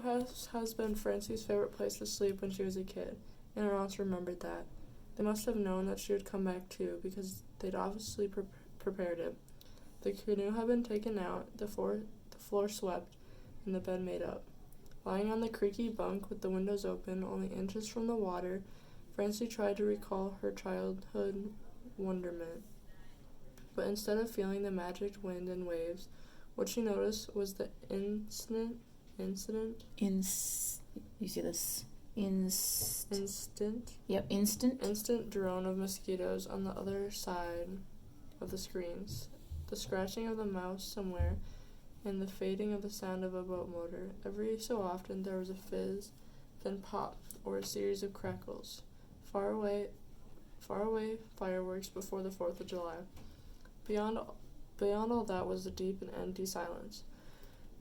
house has been Francie's favorite place to sleep when she was a kid, and her aunts remembered that. They must have known that she would come back too, because they'd obviously prepared it. The canoe had been taken out, the floor swept, and the bed made up. Lying on the creaky bunk with the windows open, only inches from the water, Francie tried to recall her childhood wonderment. But instead of feeling the magic wind and waves, what she noticed was the instant. You see this? Instant? Yep, instant. Instant drone of mosquitoes on the other side of the screens. The scratching of the mouse somewhere, and the fading of the sound of a boat motor. Every so often there was a fizz, then pop, or a series of crackles. Far away fireworks before the 4th of July. Beyond all that was a deep and empty silence.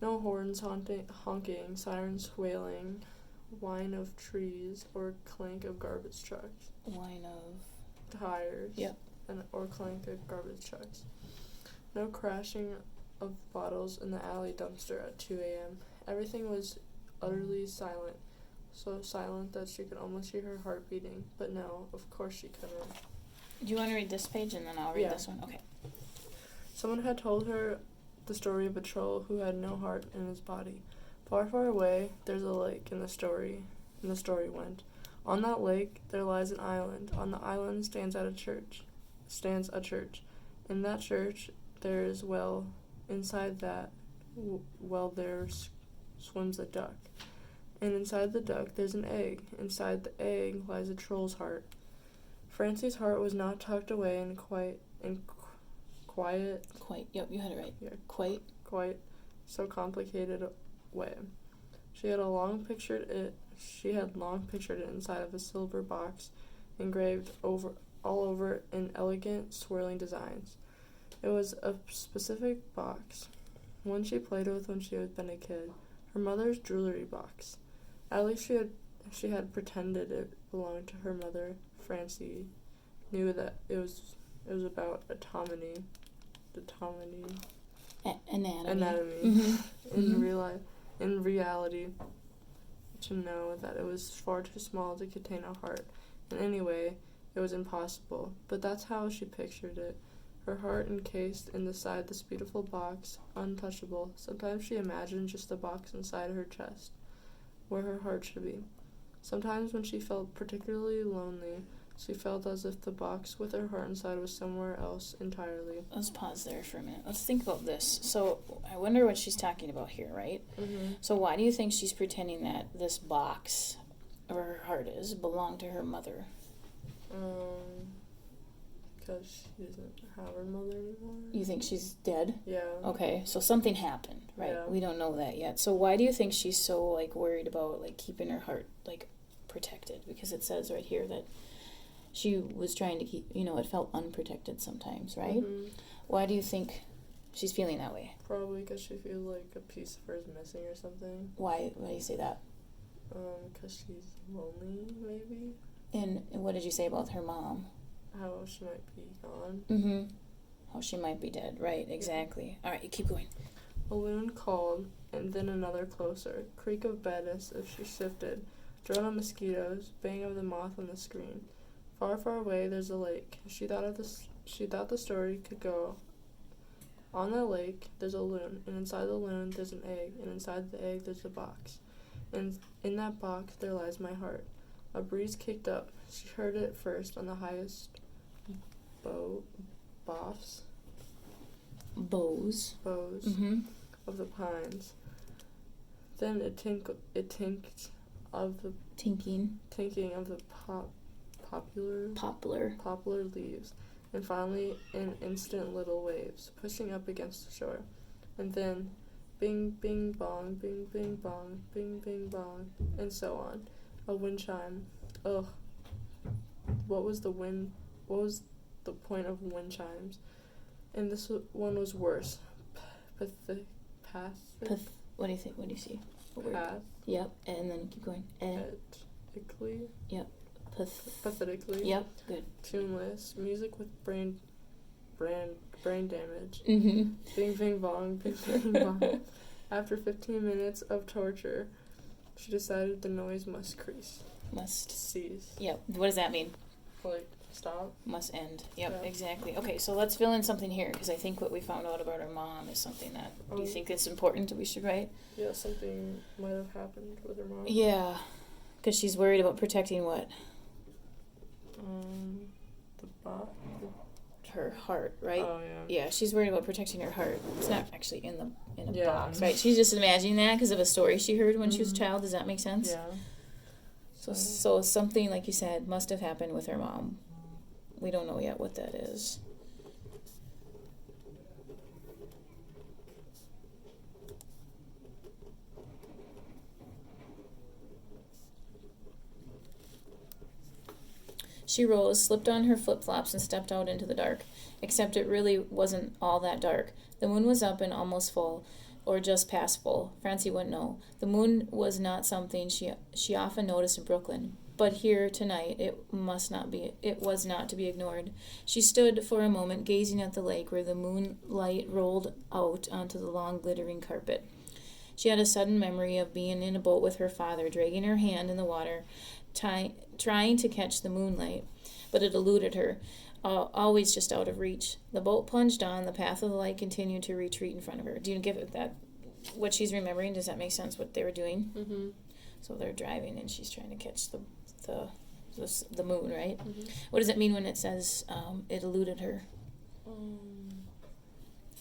No horns honking, sirens wailing, whine of trees, or clank of garbage trucks. Whine of tires. Yep. Or clank of garbage trucks. No crashing of bottles in the alley dumpster at 2 a.m. Everything was utterly silent, so silent that she could almost hear her heart beating. But no, of course she couldn't. Do you want to read this page and then I'll read this one? Okay. Someone had told her the story of a troll who had no heart in his body. Far, far away, there's a lake, and the story went. On that lake, there lies an island. On the island stands a church. In that church, there is well. Inside that well, there swims a duck. And inside the duck, there's an egg. Inside the egg lies a troll's heart. Francie's heart was not tucked away in quiet. Yep, you had it right. Yeah, Quite so complicated way. She had long pictured it inside of a silver box, engraved all over in elegant, swirling designs. It was a specific box, one she played with when she had been a kid, her mother's jewelry box. At least she had pretended it belonged to her mother. Francie knew that it was about anatomy. Mm-hmm. In reality, to know that it was far too small to contain a heart. And anyway, it was impossible. But that's how she pictured it. Her heart encased inside this beautiful box, untouchable. Sometimes she imagined just the box inside her chest, where her heart should be. Sometimes when she felt particularly lonely, she felt as if the box with her heart inside was somewhere else entirely. Let's pause there for a minute. Let's think about this. So, I wonder what she's talking about here, right? Mm-hmm. So, why do you think she's pretending that this box, or her heart is, belonged to her mother? Because she doesn't have her mother anymore. You think she's dead? Yeah. Okay, so something happened, right? Yeah. We don't know that yet. So, why do you think she's so, worried about, keeping her heart, protected? Because it says right here that she was trying to keep, it felt unprotected sometimes, right? Mm-hmm. Why do you think she's feeling that way? Probably because she feels like a piece of her is missing or something. Why do you say that? Because she's lonely, maybe. And what did you say about her mom? How she might be gone. Mm-hmm. How she might be dead, right, exactly. All right, you keep going. A loon called, and then another closer. Creak of bed as if she shifted. Drone of mosquitoes, bang of the moth on the screen. Far, far away, there's a lake. She thought the story could go. On the lake, there's a loon, and inside the loon, there's an egg, and inside the egg, there's a box. And in that box, there lies my heart. A breeze kicked up. She heard it first on the highest boughs Mm-hmm. of the pines. Then it tinked of the Tinking. of the poplar leaves, and finally in instant little waves, pushing up against the shore. And then bing, bing, bong, bing, bing, bong, bing, bing, bong, and so on. A wind chime. Ugh. What was the point of wind chimes? And this one was worse. What do you think? What do you see? Path. Yep, and then keep going. Pathetically. Yep. Pathetically. Yep, good. Tuneless. Music with brain damage. Mm-hmm. Bing, bing, bong, bing, bing, bong. After 15 minutes of torture, She decided the noise must cease. Yep. What does that mean? Like, stop. Must end. Yep, Yeah. exactly. Okay, so let's fill in something here, because I think what we found out about our mom is something that, do you think it's important that we should write? Yeah, something might have happened with her mom. Yeah, because she's worried about protecting what? Her heart, right? Oh, yeah. Yeah, she's worried about protecting her heart. It's not actually in a Yeah. box, right? She's just imagining that because of a story she heard when she was a child. Does that make sense? Yeah. So something, like you said, must have happened with her mom. We don't know yet what that is. She rose, slipped on her flip-flops, and stepped out into the dark. Except it really wasn't all that dark. The moon was up and almost full, or just past full. Francie wouldn't know. The moon was not something she often noticed in Brooklyn. But here, tonight, it was not to be ignored. She stood for a moment, gazing at the lake where the moonlight rolled out onto the long, glittering carpet. She had a sudden memory of being in a boat with her father, dragging her hand in the water, trying to catch the moonlight, but it eluded her, always just out of reach. The boat plunged on. The path of the light continued to retreat in front of her. Do you give it that? What she's remembering, does that make sense? What they were doing? Mm-hmm. So they're driving, and she's trying to catch the moon, right? Mm-hmm. What does it mean when it says it eluded her?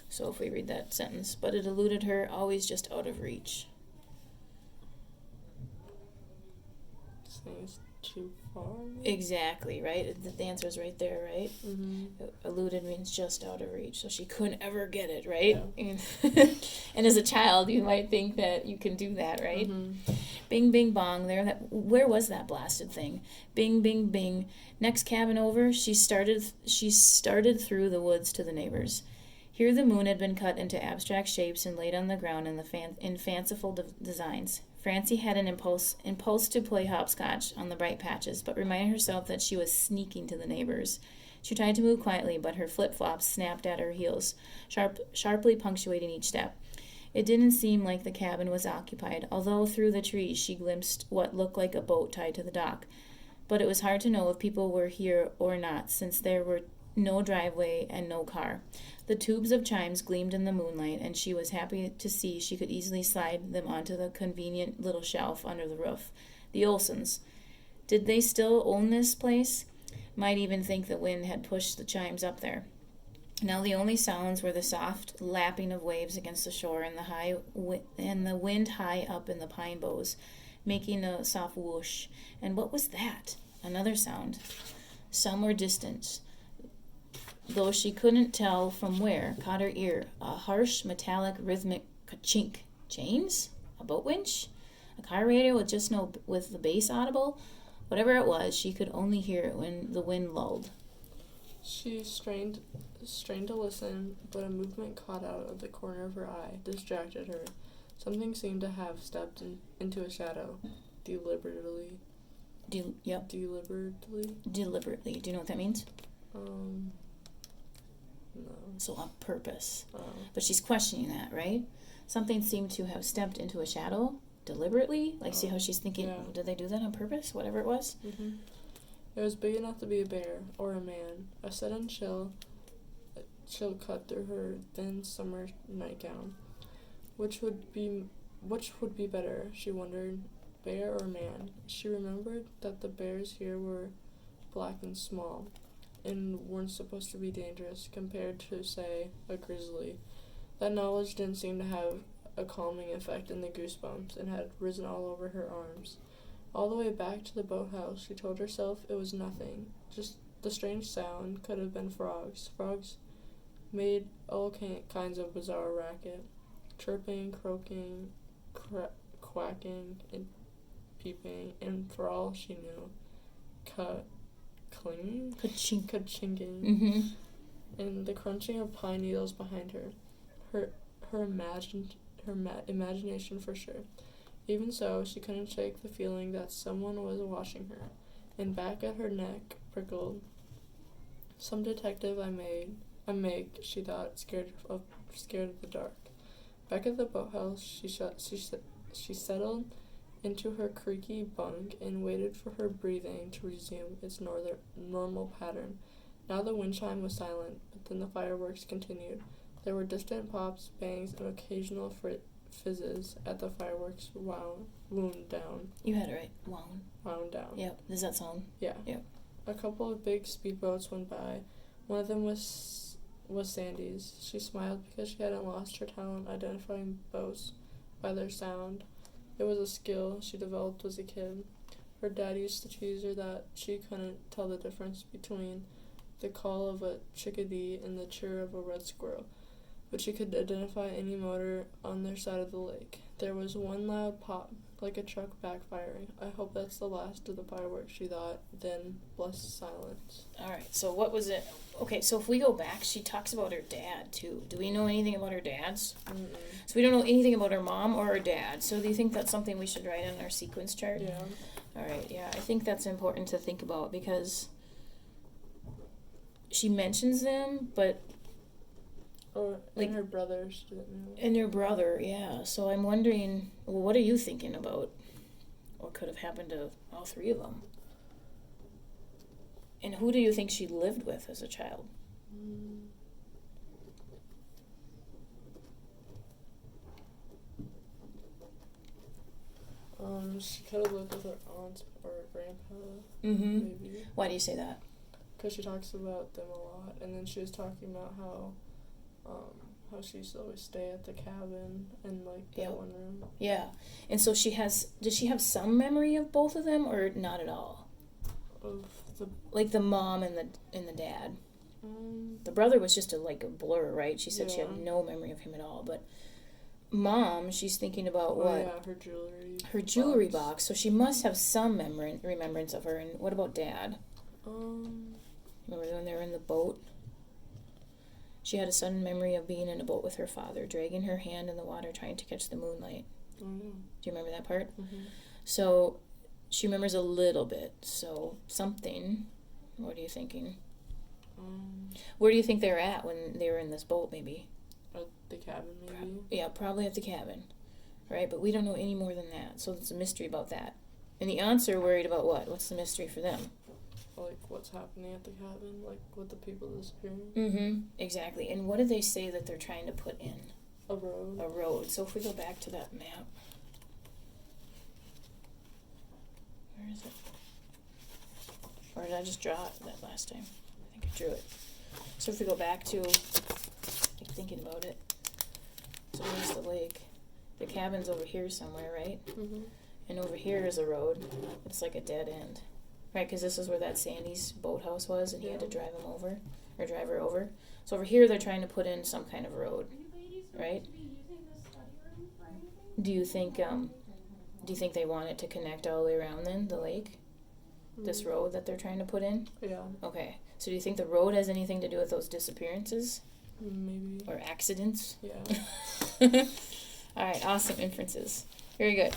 So if we read that sentence, but it eluded her, always just out of reach. It's too far. Exactly, right? The answer's right there, right? Mm-hmm. Eluded means just out of reach, so she couldn't ever get it, right? Yeah. And as a child, you might think that you can do that, right? Mm-hmm. Bing, bing, bong. Where was that blasted thing? Bing, bing, bing. Next cabin over, she started through the woods to the neighbors. Here the moon had been cut into abstract shapes and laid on the ground in fanciful designs. Francie had an impulse to play hopscotch on the bright patches, but reminded herself that she was sneaking to the neighbors. She tried to move quietly, but her flip-flops snapped at her heels, sharply punctuating each step. It didn't seem like the cabin was occupied, although through the trees she glimpsed what looked like a boat tied to the dock. But it was hard to know if people were here or not, since there were no driveway and no car. The tubes of chimes gleamed in the moonlight, and she was happy to see she could easily slide them onto the convenient little shelf under the roof. The Olsons. Did they still own this place? Might even think the wind had pushed the chimes up there. Now the only sounds were the soft lapping of waves against the shore and the wind high up in the pine boughs, making a soft whoosh. And what was that? Another sound. Some were distant, though she couldn't tell from where, caught her ear. A harsh, metallic, rhythmic ka-chink. Chains? A boat winch? A car radio with the bass audible? Whatever it was, she could only hear it when the wind lulled. She strained to listen, but a movement caught out of the corner of her eye distracted her. Something seemed to have stepped into a shadow, deliberately. Yep. Deliberately. Do you know what that means? No. So on purpose. But she's questioning that, right? Something seemed to have stepped into a shadow deliberately. See how she's thinking, did they do that on purpose? Whatever it was. Mm-hmm. It was big enough to be a bear or a man. A sudden chill cut through her thin summer nightgown. Which would be better, she wondered, bear or man? She remembered that the bears here were black and small, and weren't supposed to be dangerous compared to, say, a grizzly. That knowledge didn't seem to have a calming effect in the goosebumps and had risen all over her arms. All the way back to the boathouse, she told herself it was nothing. Just the strange sound could have been frogs. Frogs made all kinds of bizarre racket. Chirping, croaking, quacking, and peeping, and for all she knew, clinking, ka-chinking, mm-hmm. and the crunching of pine needles behind her. Her imagination for sure. Even so, she couldn't shake the feeling that someone was watching her, and back at her neck prickled. Some detective I make, she thought, scared of the dark. Back at the boathouse, she settled into her creaky bunk and waited for her breathing to resume its normal pattern. Now the wind chime was silent, but then the fireworks continued. There were distant pops, bangs, and occasional fizzes as the fireworks wound down. You had it right. Wound. Wound down. Yep. Does that sound? Yeah. Yep. A couple of big speedboats went by. One of them was Sandy's. She smiled because she hadn't lost her talent identifying boats by their sound. It was a skill she developed as a kid. Her dad used to tease her that she couldn't tell the difference between the call of a chickadee and the chirr of a red squirrel, but she could identify any motor on their side of the lake. There was one loud pop, like a truck backfiring. I hope that's the last of the fireworks, she thought, then blessed silence. All right, so what was it? Okay, so if we go back, she talks about her dad, too. Do we know anything about her dads? Mm-mm. So we don't know anything about her mom or her dad. So do you think that's something we should write on our sequence chart? Yeah. All right, yeah, I think that's important to think about because she mentions them, but... Or like, and her brother, she didn't know. And her brother, yeah. So I'm wondering, well, what are you thinking about? What could have happened to all three of them? And who do you think she lived with as a child? She could have lived with her aunt or her grandpa, Mm-hmm. maybe. Why do you say that? Because she talks about them a lot, and then she was talking about how she used to always stay at the cabin in, like, that one room. Yeah. And so does she have some memory of both of them, or not at all? Of the... Like the mom and the dad. The brother was just a blur, right? She said she had no memory of him at all, but mom, she's thinking about what? Yeah, her jewelry. Her jewelry box. So she must have some remembrance of her. And what about dad? Remember when they were in the boat? She had a sudden memory of being in a boat with her father, dragging her hand in the water, trying to catch the moonlight. Oh, yeah. Do you remember that part? Mm-hmm. So she remembers a little bit. So something. What are you thinking? Where do you think they were at when they were in this boat, maybe? At the cabin, maybe? Yeah, probably at the cabin. Right? But we don't know any more than that. So there's a mystery about that. And the aunts are worried about what? What's the mystery for them? Like, what's happening at the cabin? Like, with the people disappearing? Mm-hmm. Exactly. And what did they say that they're trying to put in? A road. A road. So if we go back to that map. Where is it? Or did I just draw it that last time? I think I drew it. So if we go back to, like, thinking about it. So there's the lake. The cabin's over here somewhere, right? Mm-hmm. And over here is a road. It's like a dead end. Right, because this is where that Sandy's boathouse was, and he had to drive him over, or drive her over. So over here, they're trying to put in some kind of road, right? Do you think they want it to connect all the way around then, the lake? This road that they're trying to put in? Yeah. Okay. So do you think the road has anything to do with those disappearances? Maybe. Or accidents? Yeah. All right, awesome inferences. Very good.